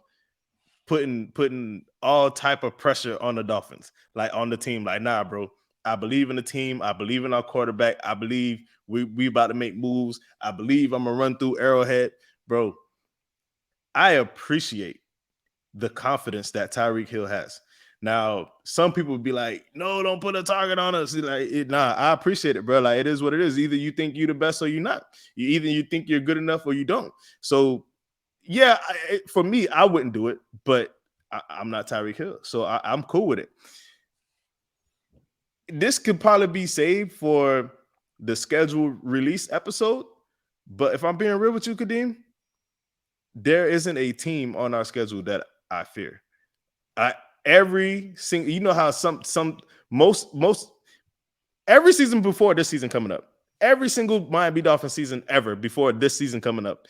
putting all type of pressure on the Dolphins, like on the team. Like, nah, bro, I believe in the team. I believe in our quarterback. I believe we about to make moves. I believe I'm gonna run through Arrowhead, bro. I appreciate the confidence that Tyreek Hill has. Now, some people would be like, no, don't put a target on us. Like, nah, I appreciate it, bro. Like, it is what it is. Either you think you're the best or you're not. Either you think you're good enough or you don't. So, yeah, for me, I wouldn't do it, but I'm not Tyreek Hill. So I'm cool with it. This could probably be saved for the scheduled release episode. But if I'm being real with you, Kadeem, there isn't a team on our schedule that I fear. Every single, you know how most every season before this season coming up, every single Miami Dolphins season ever before this season coming up,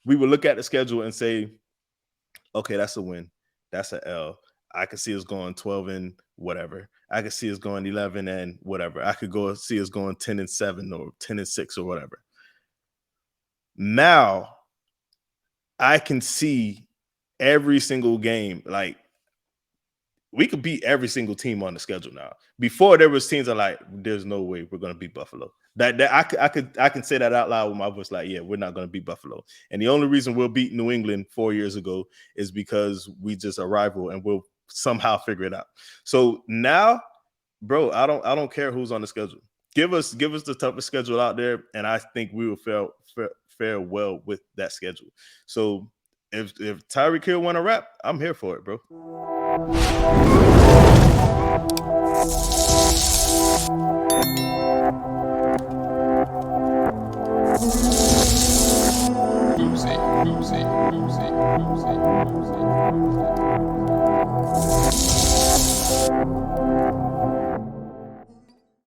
we would look at the schedule and say, okay, that's a win, that's a L. I could see us going 12 and whatever. I could see us going 11 and whatever. I could see us going 10 and 7 or 10 and 6 or whatever. Now I can see every single game. Like, we could beat every single team on the schedule now. Before, there was teams that like, there's no way we're going to beat Buffalo. That I can say that out loud with my voice. Like, yeah, we're not going to beat Buffalo. And the only reason we'll beat New England 4 years ago is because we just a rival and we'll somehow figure it out. So now, bro, I don't care who's on the schedule. Give us the toughest schedule out there, and I think we will fare well with that schedule. So if Tyreek Hill want to rap, I'm here for it, bro.